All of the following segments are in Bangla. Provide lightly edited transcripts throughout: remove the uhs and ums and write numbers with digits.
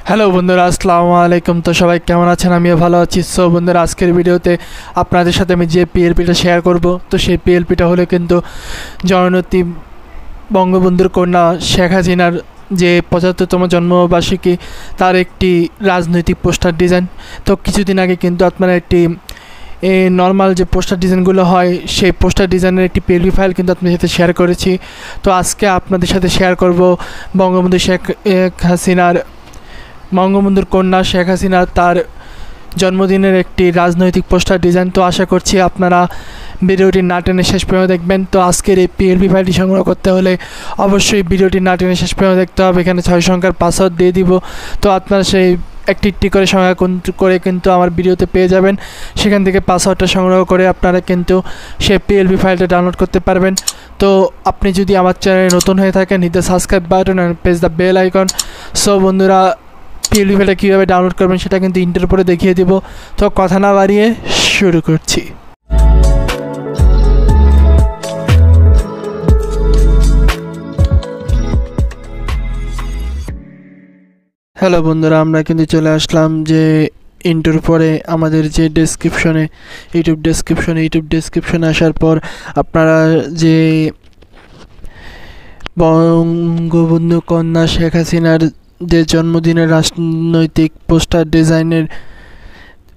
হ্যালো বন্ধুরা, আসসালামু আলাইকুম। তো সবাই কেমন আছেন? আমিও ভালো আছি। সো বন্ধুরা, আজকের ভিডিওতে আপনাদের সাথে আমি যে পিএলপিটা শেয়ার করব, তো সেই পিএলপিটা হলো কিন্তু জননেত্রী বঙ্গবন্ধুর কন্যা শেখ হাসিনার যে ৭৫তম জন্মবার্ষিকী তার একটি রাজনৈতিক পোস্টার ডিজাইন। তো কিছুদিন আগে কিন্তু আপনারা একটি নর্মাল যে পোস্টার ডিজাইনগুলো হয় সেই পোস্টার ডিজাইনের একটি পিএলপি ফাইল কিন্তু আপনাদের সাথে শেয়ার করেছি। তো আজকে আপনাদের সাথে শেয়ার করব বঙ্গবন্ধু বঙ্গবন্ধুর কন্যা শেখ হাসিনা তার জন্মদিনের একটি রাজনৈতিক পোস্টার ডিজাইন। তো আশা করছি আপনারা ভিডিওটি না টেনে শেষ পর্যন্ত দেখবেন। তো আজকের এই পিএলপি ফাইলটি সংগ্রহ করতে হলে অবশ্যই ভিডিওটি না টেনে শেষ পর্যন্ত দেখতে হবে। এখানে 6 সংখ্যার পাসওয়ার্ড দিয়ে দিব। তো আপনারা সেই একটি করে সংখ্যা করে কিন্তু আমার ভিডিওতে পেয়ে যাবেন। সেখান থেকে পাসওয়ার্ডটা সংগ্রহ করে আপনারা কিন্তু সেই পিএলপি ফাইলটা ডাউনলোড করতে পারবেন। তো আপনি যদি আমার চ্যানেলে নতুন হয়ে থাকেন, hit the subscribe button and press the bell icon. So বন্ধুরা, পিএলপি ফাইলটা কীভাবে ডাউনলোড করবেন সেটা কিন্তু ইন্টার পরে দেখিয়ে দিব। তো কথা না বাড়িয়ে শুরু করছি। হ্যালো বন্ধুরা, আমরা কিন্তু চলে আসলাম যে ইন্টার পরে আমাদের যে ইউটিউব ডেসক্রিপশনে আসার পর আপনারা যে বঙ্গবন্ধু কন্যা শেখ হাসিনার যে জন্মদিনের রাজনৈতিক পোস্টার ডিজাইনের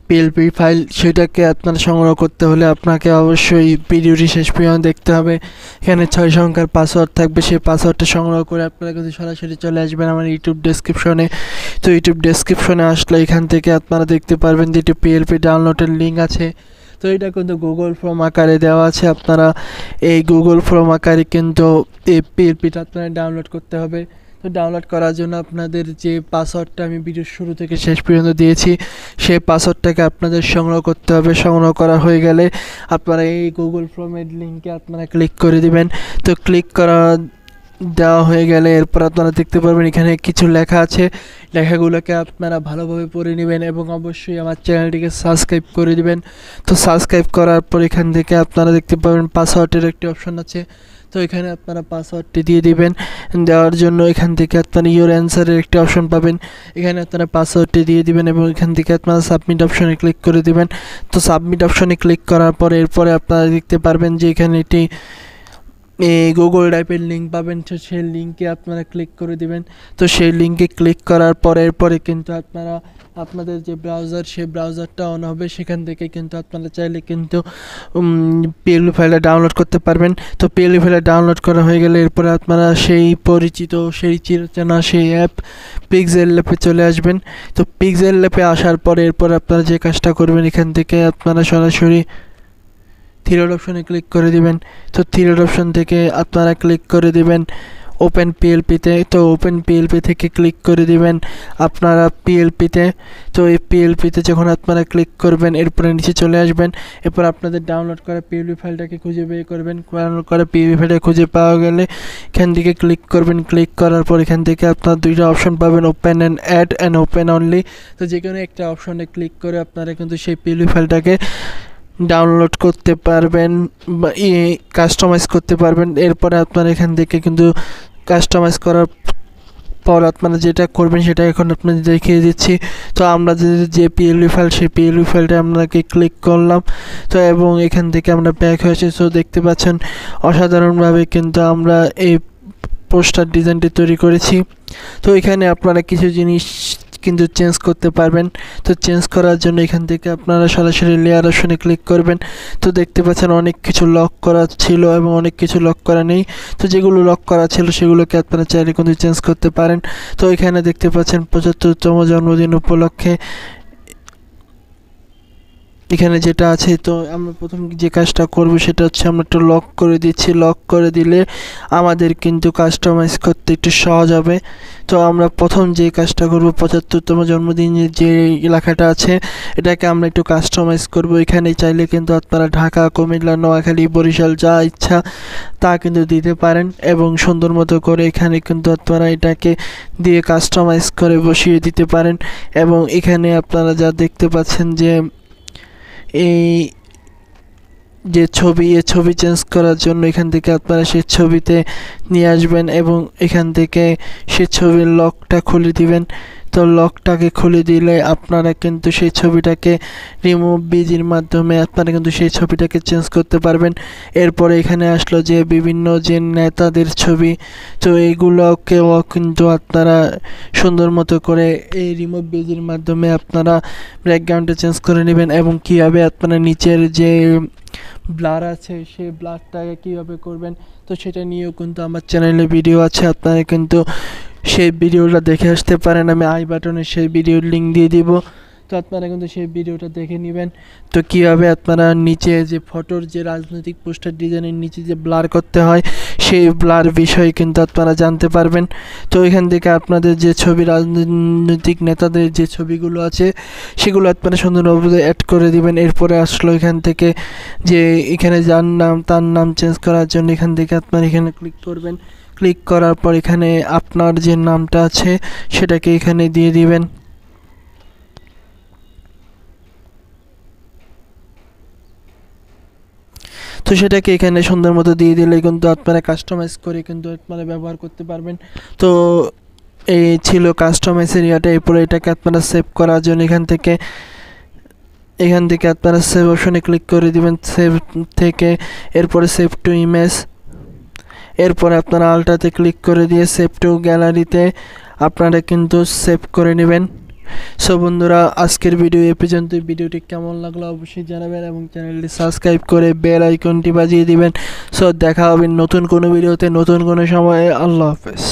পিএলপি ফাইল, সেটাকে আপনারা সংগ্রহ করতে হলে আপনাকে অবশ্যই ভিডিওটি শেষ পর্যন্ত দেখতে হবে। এখানে 6 সংখ্যার পাসওয়ার্ড থাকবে। সেই পাসওয়ার্ডটা সংগ্রহ করে আপনারা কিন্তু সরাসরি চলে আসবেন আমার ইউটিউব ডেসক্রিপশনে। তো ইউটিউব ডেসক্রিপশনে আসলে এখান থেকে আপনারা দেখতে পারবেন যে একটি পিএলপি ডাউনলোডের লিঙ্ক আছে। তো এটা কিন্তু গুগল ফর্ম আকারে দেওয়া আছে। আপনারা এই গুগল ফর্ম আকারে কিন্তু এই পিএলপিটা আপনারা ডাউনলোড করতে হবে। তো ডাউনলোড করার জন্য আপনাদের যে পাসওয়ার্ডটা আমি ভিডিওর শুরু থেকে শেষ পর্যন্ত দিয়েছি, সেই পাসওয়ার্ডটাকে আপনাদের সংগ্রহ করতে হবে। সংগ্রহ করা হয়ে গেলে আপনারা এই গুগল ফর্মের লিঙ্কে আপনারা ক্লিক করে দিবেন। তো ক্লিক করা দেওয়া হয়ে গেলে এরপর আপনারা দেখতে পারবেন এখানে কিছু লেখা আছে। লেখাগুলোকে আপনারা ভালোভাবে পড়ে নেবেন এবং অবশ্যই আমার চ্যানেলটিকে সাবস্ক্রাইব করে দিবেন। তো সাবস্ক্রাইব করার পর এখান থেকে আপনারা দেখতে পাবেন পাসওয়ার্ডের একটি অপশন আছে। তো এখানে আপনারা পাসওয়ার্ডটি দিয়ে দিবেন। দেওয়ার জন্য এখান থেকে আপনারা ইওর অ্যান্সারের একটি অপশন পাবেন। এখানে আপনারা পাসওয়ার্ডটি দিয়ে দিবেন এবং এখান থেকে আপনারা সাবমিট অপশনে ক্লিক করে দিবেন। তো সাবমিট অপশনে ক্লিক করার পরে এরপরে আপনারা দেখতে পারবেন যে এখানে একটি গুগল ড্রাইভের লিঙ্ক পাবেন। তো সেই লিঙ্কে আপনারা ক্লিক করে দিবেন। তো সেই লিঙ্কে ক্লিক করার পরে এরপরে কিন্তু আপনারা আপনাদের যে ব্রাউজার, সেই ব্রাউজারটা অন হবে। সেখান থেকে কিন্তু আপনারা চাইলে কিন্তু পিএলপি ফাইলটা ডাউনলোড করতে পারবেন। তো পিএলপি ফাইলটা ডাউনলোড করা হয়ে গেলে এরপরে আপনারা সেই পরিচিত সেই চিরচেনা সেই অ্যাপ পিক্সেলল্যাপে চলে আসবেন। তো পিক্সেলল্যাপে আসার পরে এরপরে আপনারা যে কাজটা করবেন, এখান থেকে আপনারা সরাসরি থ্রি ডট অপশনে ক্লিক করে দিবেন। তো থ্রি ডট অপশন থেকে আপনারা ক্লিক করে দিবেন ওপেন পিএলপিতে। তো ওপেন পিএলপি থেকে ক্লিক করে দিবেন আপনারা পিএলপিতে। তো এই পিএলপিতে যখন আপনারা ক্লিক করবেন এরপরে নিচে চলে আসবেন। এরপর আপনাদের ডাউনলোড করা পিএলপি ফাইলটাকে খুঁজে বের করবেন। ডাউনলোড করা পিএলপি ফাইলটা খুঁজে পাওয়া গেলে এখান থেকে ক্লিক করবেন। ক্লিক করার পর এখান থেকে আপনারা দুইটা অপশন পাবেন, open and add and open only. তো যে কোনো একটা অপশনে ক্লিক করে আপনারা কিন্তু সেই পিএলপি ফাইলটাকে ডাউনলোড করতে পারবেন বা কাস্টমাইজ করতে পারবেন। এরপরে আপনারা এখান থেকে কিন্তু কাস্টমাইজ করার পর আপনারা যেটা করবেন সেটা এখন আপনাদের দেখিয়ে দিচ্ছি। তো আমরা যে পিএলপি ফাইল, সেই পিএলপি ফাইলটা আপনাকে ক্লিক করলাম। তো এবং এখান থেকে আমরা ব্যাক হয়েছে। সো দেখতে পাচ্ছেন অসাধারণভাবে কিন্তু আমরা এই পোস্টার ডিজাইনটি তৈরি করেছি। তো এখানে আপনারা কিছু জিনিস কিন্তু চেঞ্জ করতে পারবেন। তো চেঞ্জ করার জন্য এখান থেকে আপনারা সরাসরি লেয়ার অপশনে ক্লিক করবেন। তো দেখতে পাচ্ছেন অনেক কিছু লক করা ছিল এবং অনেক কিছু লক করা নেই। তো যেগুলো লক করা ছিল সেগুলোকে আপনারা চাইলে কিন্তু চেঞ্জ করতে পারেন। তো এখানে দেখতে পাচ্ছেন ৭৫তম জন্মদিন উপলক্ষে এখানে যেটা আছে। তো আমরা প্রথম যে কাজটা করব সেটা হচ্ছে আমরা একটু লক করে দিচ্ছি। লক করে দিলে আমাদের কিন্তু কাস্টমাইজ করতে একটু সহজ হবে। তো আমরা প্রথম যে কাজটা করব, ৭৫তম জন্মদিনের যে লেখাটা আছে এটাকে আমরা একটু কাস্টমাইজ করব। এখানে চাইলে কিন্তু আপনারা ঢাকা, কুমিল্লা, নোয়াখালী, বরিশাল যা ইচ্ছা তা কিন্তু দিতে পারেন এবং সুন্দর মতো করে এখানে কিন্তু আপনারা এটাকে দিয়ে কাস্টমাইজ করে বসিয়ে দিতে পারেন। এবং এখানে আপনারা যা দেখতে পাচ্ছেন যে এই যে ছবি, এই ছবি চেঞ্জ করার জন্য এখান থেকে আপনারা সেই ছবিতে নিয়ে আসবেন এবং এখান থেকে সেই ছবির লকটা খুলে দিবেন। তো লকটাকে খুলে দিলে আপনারা কিন্তু সেই ছবিটাকে রিমুভ বিজির মাধ্যমে আপনারা কিন্তু সেই ছবিটাকে চেঞ্জ করতে পারবেন। এরপরে এখানে আসলো যে বিভিন্ন যে নেতাদের ছবি, তো এইগুলোকেও কিন্তু আপনারা সুন্দর মতো করে এই রিমুভ বিজির মাধ্যমে আপনারা ব্যাকগ্রাউন্ডে চেঞ্জ করে নেবেন। এবং কীভাবে আপনারা নিচের যে ব্লার আছে সেই ব্লারটাকে কীভাবে করবেন, তো সেটা নিয়েও কিন্তু আমার চ্যানেলে ভিডিও আছে, আপনারা কিন্তু সেই ভিডিওটা দেখে আসতে পারেন। আমি আই বাটনে সেই ভিডিওর লিঙ্ক দিয়ে দিব, তো আপনারা কিন্তু সেই ভিডিওটা দেখে নেবেন। তো কীভাবে আপনারা নিচে যে ফটোর যে রাজনৈতিক পোস্টার ডিজাইনের নিচে যে ব্লার করতে হয় সেই ব্লার বিষয়ে কিন্তু আপনারা জানতে পারবেন। তো এখান থেকে আপনাদের যে ছবি রাজনৈতিক নেতাদের যে ছবিগুলো আছে সেগুলো আপনারা সুন্দরভাবে অ্যাড করে দিবেন। এরপরে আসলো এখান থেকে যে এখানে যার নাম তার নাম চেঞ্জ করার জন্য এখান থেকে আপনারা এখানে ক্লিক করবেন। ক্লিক করার পর এখানে আপনার যে নামটা আছে সেটাকে এখানে দিয়ে দিবেন। তো সেটাকে এখানে সুন্দর মতো দিয়ে দিলে কিন্তু আপনারা কাস্টমাইজ করে কিন্তু আপনারা ব্যবহার করতে পারবেন। তো এই ছিল কাস্টমাইজ এরিয়াটা। এরপরে এটাকে আপনারা সেভ করার জন্য এখান থেকে আপনারা সেভ অপশনে ক্লিক করে দিবেন। সেভ থেকে এরপরে সেভ টু ইমেজ, এরপরে আপনারা আলটাতে ক্লিক করে দিয়ে সেভ টু গ্যালারিতে আপনারা কিন্তু সেভ করে নেবেন। সো বন্ধুরা, আজকের ভিডিও এ পর্যন্ত। ভিডিওটি কেমন লাগলো অবশ্যই জানাবেন এবং চ্যানেলটি সাবস্ক্রাইব করে বেল আইকনটি বাজিয়ে দিবেন। সো দেখা হবে নতুন কোনো ভিডিওতে নতুন কোনো সময়ে। আল্লাহ হাফেজ।